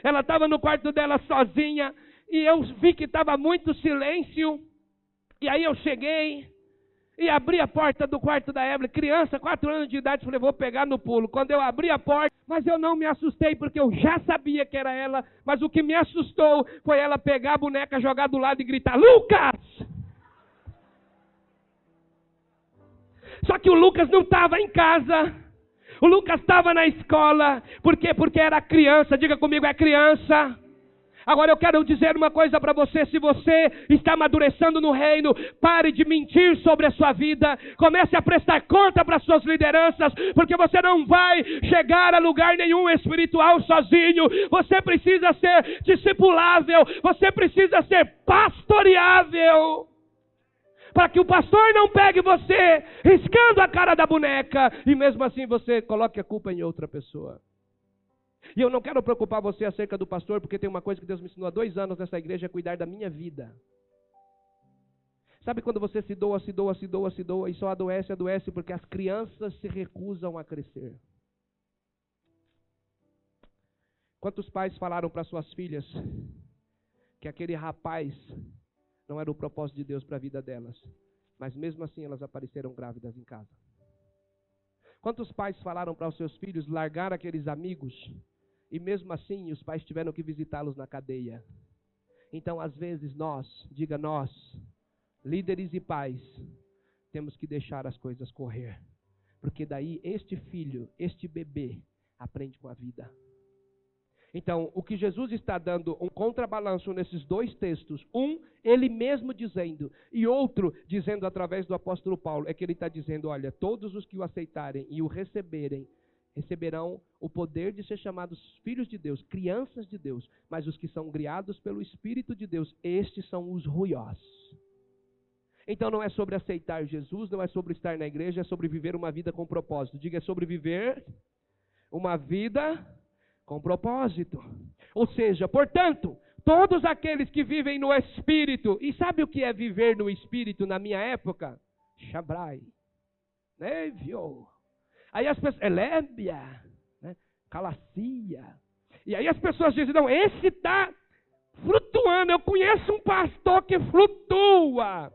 Ela estava no quarto dela sozinha. E eu vi que estava muito silêncio. E aí eu cheguei e abri a porta do quarto da Evelyn, criança, 4 anos de idade, falei, vou pegar no pulo. Quando eu abri a porta, mas eu não me assustei, porque eu já sabia que era ela, mas o que me assustou foi ela pegar a boneca, jogar do lado e gritar, Lucas! Só que o Lucas não estava em casa, o Lucas estava na escola. Por quê? Porque era criança, diga comigo, é criança. Agora eu quero dizer uma coisa para você, se você está amadurecendo no reino, pare de mentir sobre a sua vida, comece a prestar conta para as suas lideranças, porque você não vai chegar a lugar nenhum espiritual sozinho, você precisa ser discipulável, você precisa ser pastoreável, para que o pastor não pegue você riscando a cara da boneca, e mesmo assim você coloque a culpa em outra pessoa. E eu não quero preocupar você acerca do pastor, porque tem uma coisa que Deus me ensinou há 2 anos nessa igreja, é cuidar da minha vida. Sabe quando você se doa e só adoece, porque as crianças se recusam a crescer. Quantos pais falaram para suas filhas que aquele rapaz não era o propósito de Deus para a vida delas, mas mesmo assim elas apareceram grávidas em casa? Quantos pais falaram para os seus filhos largar aqueles amigos, e mesmo assim os pais tiveram que visitá-los na cadeia? Então, às vezes nós, líderes e pais, temos que deixar as coisas correr, porque daí este filho, este bebê, aprende com a vida. Então, o que Jesus está dando um contrabalanço nesses 2 textos, ele mesmo dizendo, e outro dizendo através do apóstolo Paulo, é que ele está dizendo, olha, todos os que o aceitarem e o receberem, receberão o poder de ser chamados filhos de Deus, crianças de Deus. Mas os que são criados pelo Espírito de Deus, estes são os ruiós. Então não é sobre aceitar Jesus, não é sobre estar na igreja, é sobre viver uma vida com propósito. Diga, é sobre viver uma vida com propósito. Ou seja, portanto, todos aqueles que vivem no Espírito, e sabe o que é viver no Espírito na minha época? Shabrai, Nevio. Aí as pessoas, Elébia, né? Calacia. E aí as pessoas dizem, não, esse está flutuando. Eu conheço um pastor que flutua.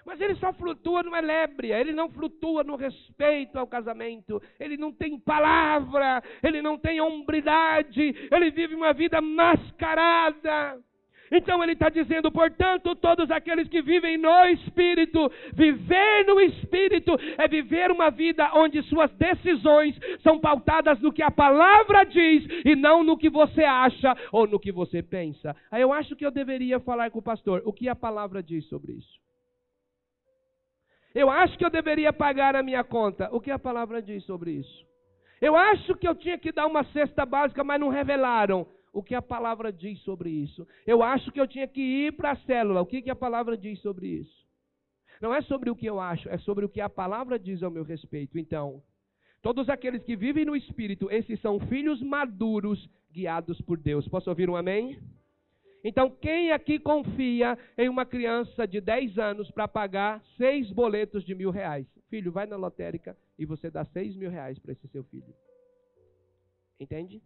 Mas ele só flutua no elébria, ele não flutua no respeito ao casamento, ele não tem palavra, ele não tem hombridade, ele vive uma vida mascarada. Então ele está dizendo, portanto, todos aqueles que vivem no Espírito, viver no Espírito é viver uma vida onde suas decisões são pautadas no que a palavra diz e não no que você acha ou no que você pensa. Aí eu acho que eu deveria falar com o pastor, o que a palavra diz sobre isso? Eu acho que eu deveria pagar a minha conta, o que a palavra diz sobre isso? Eu acho que eu tinha que dar uma cesta básica, mas não revelaram. O que a palavra diz sobre isso? Eu acho que eu tinha que ir para a célula. O que a palavra diz sobre isso? Não é sobre o que eu acho, é sobre o que a palavra diz ao meu respeito. Então, todos aqueles que vivem no Espírito, esses são filhos maduros, guiados por Deus. Posso ouvir um amém? Então, quem aqui confia em uma criança de 10 anos para pagar 6 boletos de R$1.000? Filho, vai na lotérica e você dá R$6.000 para esse seu filho. Entende?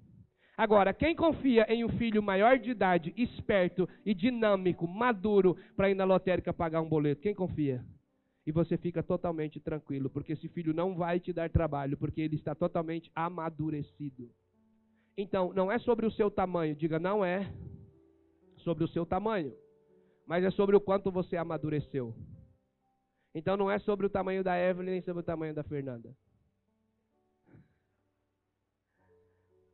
Agora, quem confia em um filho maior de idade, esperto e dinâmico, maduro, para ir na lotérica pagar um boleto? Quem confia? E você fica totalmente tranquilo, porque esse filho não vai te dar trabalho, porque ele está totalmente amadurecido. Então, não é sobre o seu tamanho, diga, não é sobre o seu tamanho, mas é sobre o quanto você amadureceu. Então, não é sobre o tamanho da Evelyn, nem sobre o tamanho da Fernanda.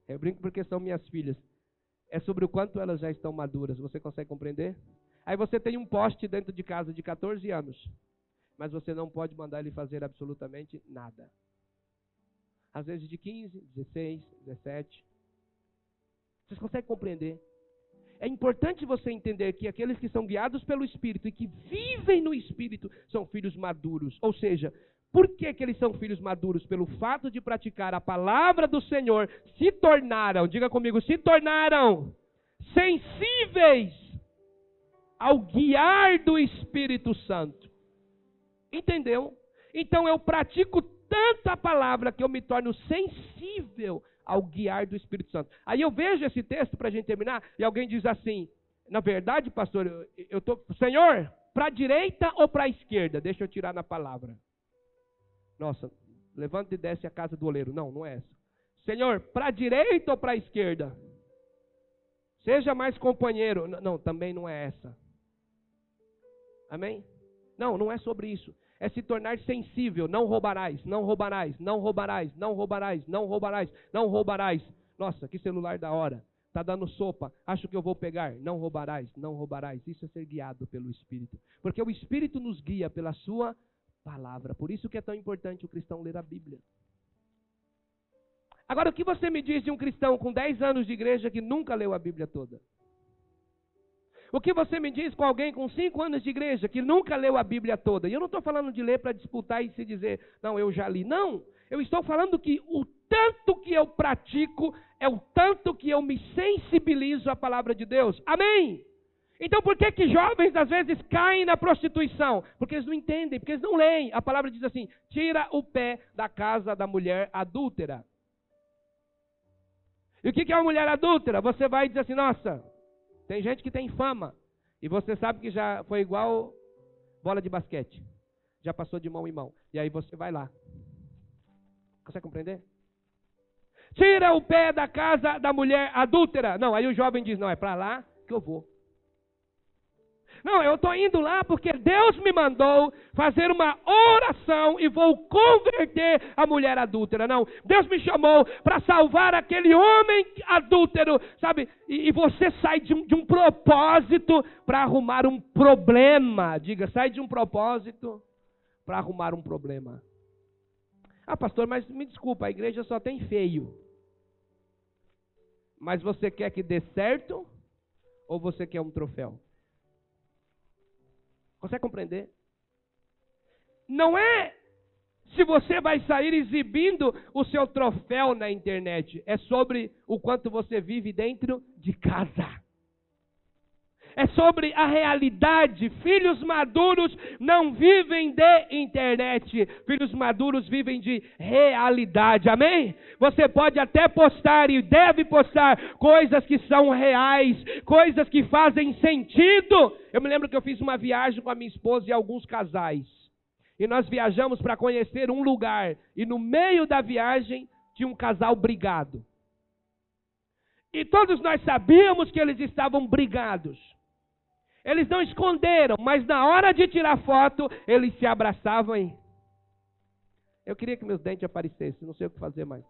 Eu brinco porque são minhas filhas. É sobre o quanto elas já estão maduras. Você consegue compreender? Aí você tem um poste dentro de casa de 14 anos. Mas você não pode mandar ele fazer absolutamente nada. Às vezes de 15, 16, 17. Vocês conseguem compreender? É importante você entender que aqueles que são guiados pelo Espírito e que vivem no Espírito são filhos maduros. Ou seja, por que eles são filhos maduros? Pelo fato de praticar a palavra do Senhor, se tornaram, diga comigo, se tornaram sensíveis ao guiar do Espírito Santo. Entendeu? Então eu pratico tanto a palavra que eu me torno sensível ao guiar do Espírito Santo. Aí eu vejo esse texto para a gente terminar e alguém diz assim, na verdade, pastor, eu estou, Senhor, para a direita ou para a esquerda? Deixa eu tirar na palavra. Nossa, levanta e desce a casa do oleiro. Não, não é essa. Senhor, para a direita ou para a esquerda? Seja mais companheiro. Não, também não é essa. Amém? Não, não é sobre isso. É se tornar sensível. Não roubarás, não roubarás, não roubarás, não roubarás, não roubarás, não roubarás. Nossa, que celular da hora. Está dando sopa. Acho que eu vou pegar. Não roubarás, não roubarás. Isso é ser guiado pelo Espírito. Porque o Espírito nos guia pela sua palavra. Por isso que é tão importante o cristão ler a Bíblia. Agora, o que você me diz de um cristão com 10 anos de igreja que nunca leu a Bíblia toda? O que você me diz com alguém com 5 anos de igreja que nunca leu a Bíblia toda? E eu não estou falando de ler para disputar e se dizer, não, eu já li. Não, eu estou falando que o tanto que eu pratico é o tanto que eu me sensibilizo à palavra de Deus. Amém? Então por que jovens às vezes caem na prostituição? Porque eles não entendem, porque eles não leem. A palavra diz assim, tira o pé da casa da mulher adúltera. E o que é uma mulher adúltera? Você vai dizer assim, nossa, tem gente que tem fama. E você sabe que já foi igual bola de basquete. Já passou de mão em mão. E aí você vai lá. Consegue compreender? Tira o pé da casa da mulher adúltera. Não, aí o jovem diz, não, é para lá que eu vou. Não, eu estou indo lá porque Deus me mandou fazer uma oração e vou converter a mulher adúltera. Não, Deus me chamou para salvar aquele homem adúltero, sabe? E você sai de um propósito para arrumar um problema. Diga, sai de um propósito para arrumar um problema. Ah, pastor, mas me desculpa, a igreja só tem feio. Mas você quer que dê certo ou você quer um troféu? Consegue compreender? Não é se você vai sair exibindo o seu troféu na internet. É sobre o quanto você vive dentro de casa. É sobre a realidade. Filhos maduros não vivem de internet. Filhos maduros vivem de realidade. Amém? Você pode até postar e deve postar coisas que são reais, coisas que fazem sentido. Eu me lembro que eu fiz uma viagem com a minha esposa e alguns casais. E nós viajamos para conhecer um lugar. E no meio da viagem tinha um casal brigado. E todos nós sabíamos que eles estavam brigados. Eles não esconderam, mas na hora de tirar foto, eles se abraçavam aí. Eu queria que meus dentes aparecessem, não sei o que fazer mais.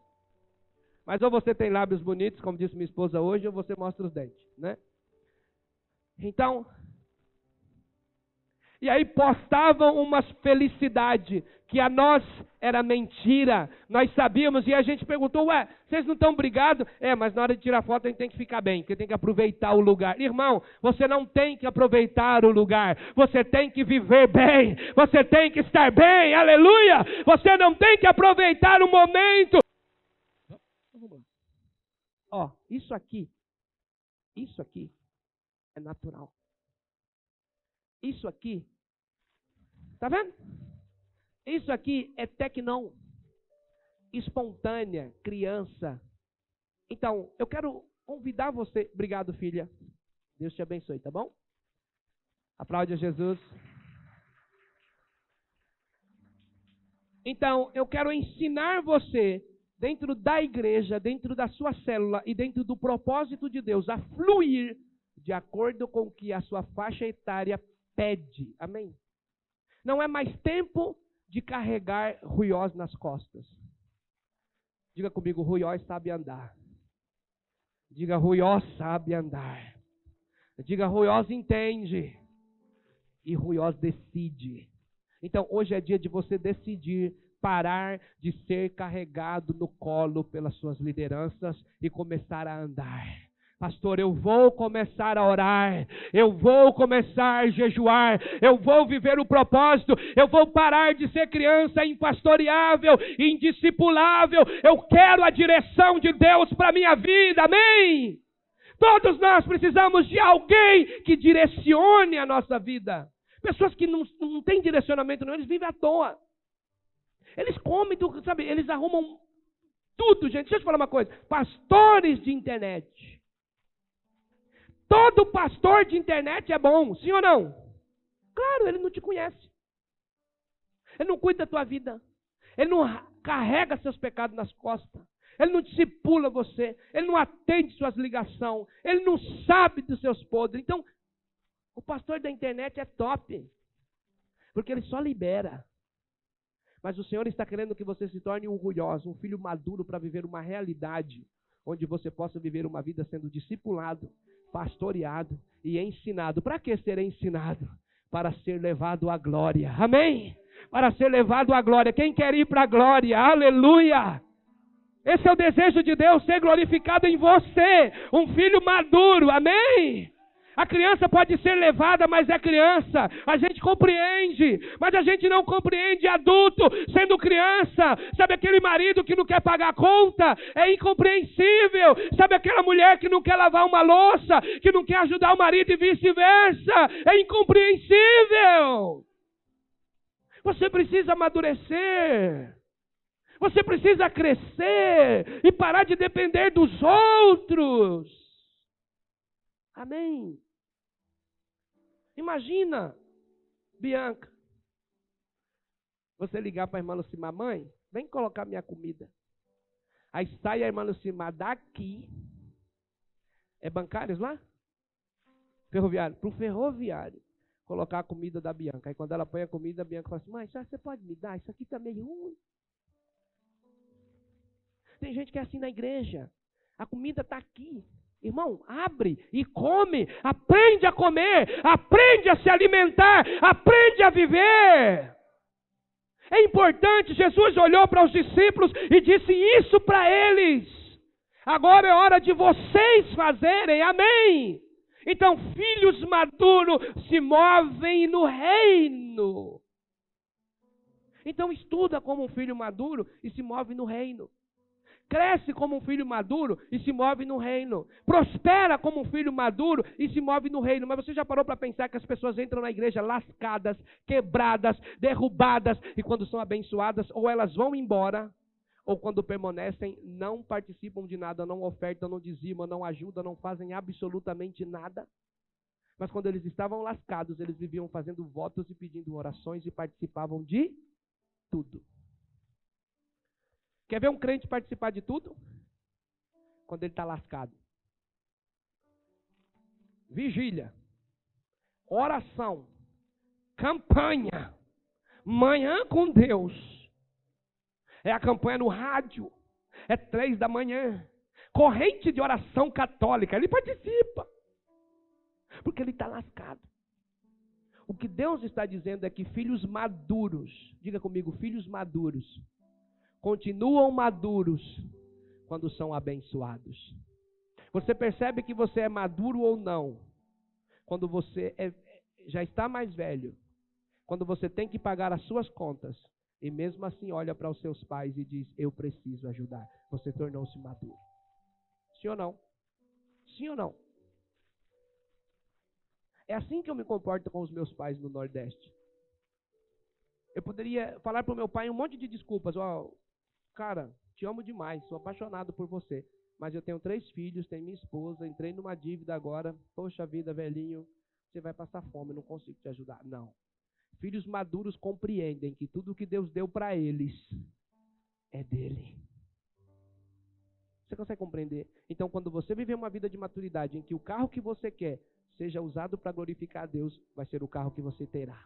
Mas ou você tem lábios bonitos, como disse minha esposa hoje, ou você mostra os dentes, né? Então, e aí postavam uma felicidade, que a nós era mentira. Nós sabíamos, e a gente perguntou, vocês não estão brigados? Mas na hora de tirar foto a gente tem que ficar bem, porque tem que aproveitar o lugar. Irmão, você não tem que aproveitar o lugar, você tem que viver bem, você tem que estar bem, aleluia! Você não tem que aproveitar o momento. Isso aqui é natural. Isso aqui, tá vendo? Isso aqui é tecnon, espontânea, criança. Então, eu quero convidar você. Obrigado, filha. Deus te abençoe, tá bom? Aplaude a Jesus. Então, eu quero ensinar você, dentro da igreja, dentro da sua célula e dentro do propósito de Deus, a fluir de acordo com o que a sua faixa etária pede. Amém? Não é mais tempo de carregar ruiós nas costas. Diga comigo, ruiós sabe andar. Diga, ruiós sabe andar. Diga, ruiós entende. E ruiós decide. Então, hoje é dia de você decidir parar de ser carregado no colo pelas suas lideranças e começar a andar. Pastor, eu vou começar a orar, eu vou começar a jejuar, eu vou viver o propósito, eu vou parar de ser criança impastoreável, indiscipulável, eu quero a direção de Deus para a minha vida, amém? Todos nós precisamos de alguém que direcione a nossa vida. Pessoas que não têm direcionamento, não, eles vivem à toa. Eles comem, sabe, eles arrumam tudo, gente. Deixa eu te falar uma coisa, pastores de internet. Todo pastor de internet é bom, sim ou não? Claro, ele não te conhece. Ele não cuida da tua vida. Ele não carrega seus pecados nas costas. Ele não discipula você. Ele não atende suas ligações. Ele não sabe dos seus podres. Então, o pastor da internet é top. Porque ele só libera. Mas o Senhor está querendo que você se torne um orgulhoso, um filho maduro para viver uma realidade onde você possa viver uma vida sendo discipulado, pastoreado e ensinado. Para que ser ensinado? Para ser levado à glória. Amém? Para ser levado à glória. Quem quer ir para a glória? Aleluia! Esse é o desejo de Deus, ser glorificado em você. Um filho maduro. Amém? A criança pode ser levada, mas é criança. A gente compreende, mas a gente não compreende adulto sendo criança. Sabe aquele marido que não quer pagar a conta? É incompreensível. Sabe aquela mulher que não quer lavar uma louça, que não quer ajudar o marido e vice-versa? É incompreensível. Você precisa amadurecer. Você precisa crescer e parar de depender dos outros. Amém? Imagina, Bianca, você ligar para a irmã Lucimar, mãe, vem colocar minha comida. Aí sai a irmã Lucimar daqui, é bancários lá? Ferroviário, para o ferroviário, colocar a comida da Bianca. Aí quando ela põe a comida, a Bianca fala assim, mãe, você pode me dar? Isso aqui está meio ruim. Tem gente que é assim na igreja, a comida está aqui. Irmão, abre e come, aprende a comer, aprende a se alimentar, aprende a viver. É importante. Jesus olhou para os discípulos e disse isso para eles. Agora é hora de vocês fazerem. Amém? Então, filhos maduros se movem no reino. Então, estuda como um filho maduro e se move no reino. Cresce como um filho maduro e se move no reino. Prospera como um filho maduro e se move no reino. Mas você já parou para pensar que as pessoas entram na igreja lascadas, quebradas, derrubadas, e quando são abençoadas, ou elas vão embora, ou quando permanecem, não participam de nada, não ofertam, não dizimam, não ajudam, não fazem absolutamente nada. Mas quando eles estavam lascados, eles viviam fazendo votos e pedindo orações e participavam de tudo. Quer ver um crente participar de tudo? Quando ele está lascado. Vigília, oração, campanha, manhã com Deus. É a campanha no rádio, é 3 da manhã. Corrente de oração católica, ele participa. Porque ele está lascado. O que Deus está dizendo é que filhos maduros, diga comigo, filhos maduros, continuam maduros quando são abençoados. Você percebe que você é maduro ou não quando você já está mais velho, quando você tem que pagar as suas contas e mesmo assim olha para os seus pais e diz, eu preciso ajudar. Você tornou-se maduro. Sim ou não? Sim ou não? É assim que eu me comporto com os meus pais no Nordeste. Eu poderia falar para o meu pai um monte de desculpas. Cara, te amo demais, sou apaixonado por você. Mas eu tenho 3 filhos, tenho minha esposa, entrei numa dívida agora. Poxa vida, velhinho, você vai passar fome, não consigo te ajudar. Não. Filhos maduros compreendem que tudo que Deus deu para eles é dele. Você consegue compreender? Então, quando você viver uma vida de maturidade em que o carro que você quer seja usado para glorificar a Deus, vai ser o carro que você terá.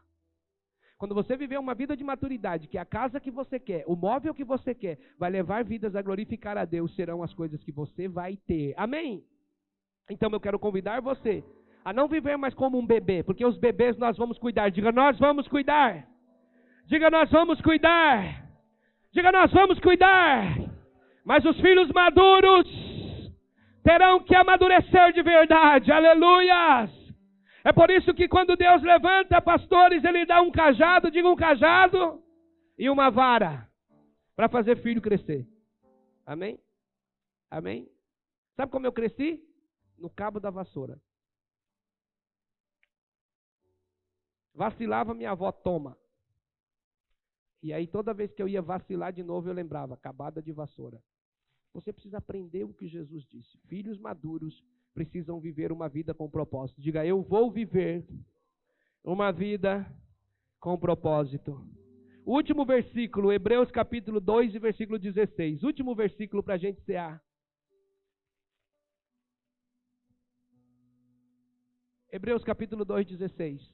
Quando você viver uma vida de maturidade, que a casa que você quer, o móvel que você quer, vai levar vidas a glorificar a Deus, serão as coisas que você vai ter. Amém? Então eu quero convidar você a não viver mais como um bebê, porque os bebês nós vamos cuidar. Diga, nós vamos cuidar. Diga, nós vamos cuidar. Diga, nós vamos cuidar. Mas os filhos maduros terão que amadurecer de verdade. Aleluias! É por isso que quando Deus levanta pastores, Ele dá um cajado, diga um cajado, e uma vara, para fazer filho crescer. Amém? Amém? Sabe como eu cresci? No cabo da vassoura. Vacilava, minha avó, toma. E aí toda vez que eu ia vacilar de novo, eu lembrava, acabada de vassoura. Você precisa aprender o que Jesus disse. Filhos maduros precisam viver uma vida com propósito. Diga, eu vou viver uma vida com propósito. O último versículo, Hebreus capítulo 2 e versículo 16. Último versículo para a gente cear. Hebreus capítulo 2, 16.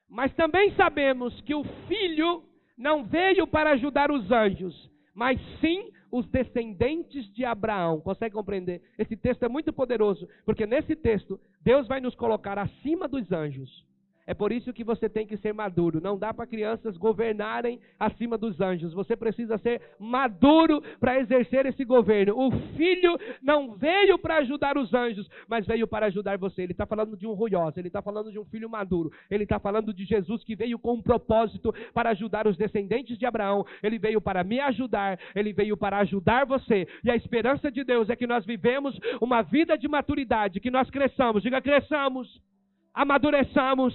Mas também sabemos que o Filho não veio para ajudar os anjos, mas sim os descendentes de Abraão. Consegue compreender? Esse texto é muito poderoso, porque nesse texto, Deus vai nos colocar acima dos anjos. É por isso que você tem que ser maduro. Não dá para crianças governarem acima dos anjos. Você precisa ser maduro para exercer esse governo. O Filho não veio para ajudar os anjos, mas veio para ajudar você. Ele está falando de um ruioso, ele está falando de um filho maduro. Ele está falando de Jesus que veio com um propósito para ajudar os descendentes de Abraão. Ele veio para me ajudar, ele veio para ajudar você. E a esperança de Deus é que nós vivemos uma vida de maturidade, que nós cresçamos. Diga, cresçamos. Amadureçamos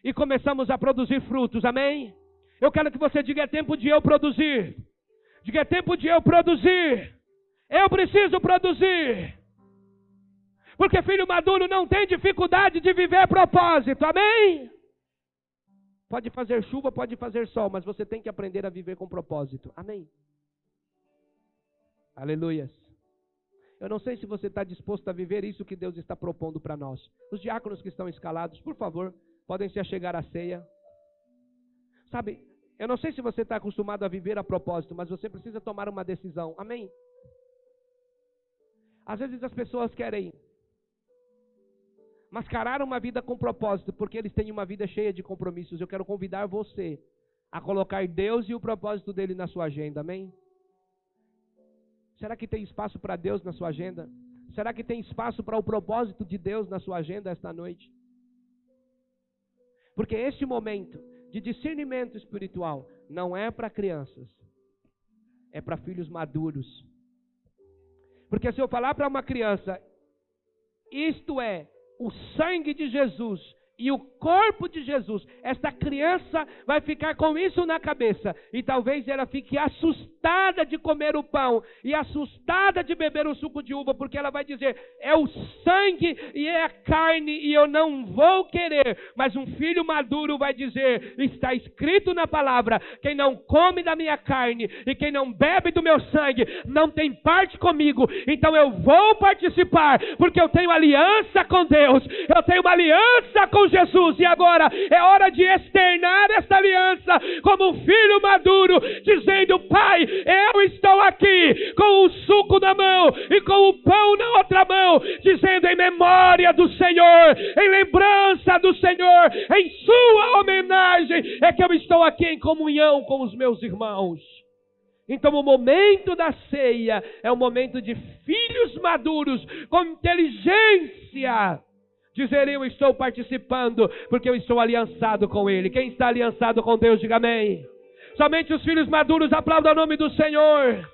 e começamos a produzir frutos, amém? Eu quero que você diga, é tempo de eu produzir. Diga, é tempo de eu produzir. Eu preciso produzir. Porque filho maduro não tem dificuldade de viver propósito, amém? Pode fazer chuva, pode fazer sol, mas você tem que aprender a viver com propósito, amém? Aleluias. Eu não sei se você está disposto a viver isso que Deus está propondo para nós. Os diáconos que estão escalados, por favor, podem se achegar à ceia. Sabe, eu não sei se você está acostumado a viver a propósito, mas você precisa tomar uma decisão. Amém? Às vezes as pessoas querem mascarar uma vida com propósito, porque eles têm uma vida cheia de compromissos. Eu quero convidar você a colocar Deus e o propósito dele na sua agenda, amém? Será que tem espaço para Deus na sua agenda? Será que tem espaço para o propósito de Deus na sua agenda esta noite? Porque este momento de discernimento espiritual não é para crianças, é para filhos maduros. Porque se eu falar para uma criança, isto é o sangue de Jesus e o corpo de Jesus, esta criança vai ficar com isso na cabeça. E talvez ela fique assustada de comer o pão e assustada de beber o suco de uva, porque ela vai dizer, é o sangue e é a carne e eu não vou querer. Mas um filho maduro vai dizer, está escrito na palavra, quem não come da minha carne e quem não bebe do meu sangue, não tem parte comigo. Então eu vou participar, porque eu tenho aliança com Deus, eu tenho uma aliança com Jesus, e agora é hora de externar esta aliança como um filho maduro, dizendo, Pai, eu estou aqui com o suco na mão e com o pão na outra mão, dizendo em memória do Senhor, em lembrança do Senhor, em sua homenagem, é que eu estou aqui em comunhão com os meus irmãos. Então o momento da ceia é um momento de filhos maduros com inteligência, dizer, eu estou participando porque eu estou aliançado com Ele. Quem está aliançado com Deus, diga amém. Somente os filhos maduros aplaudam o nome do Senhor.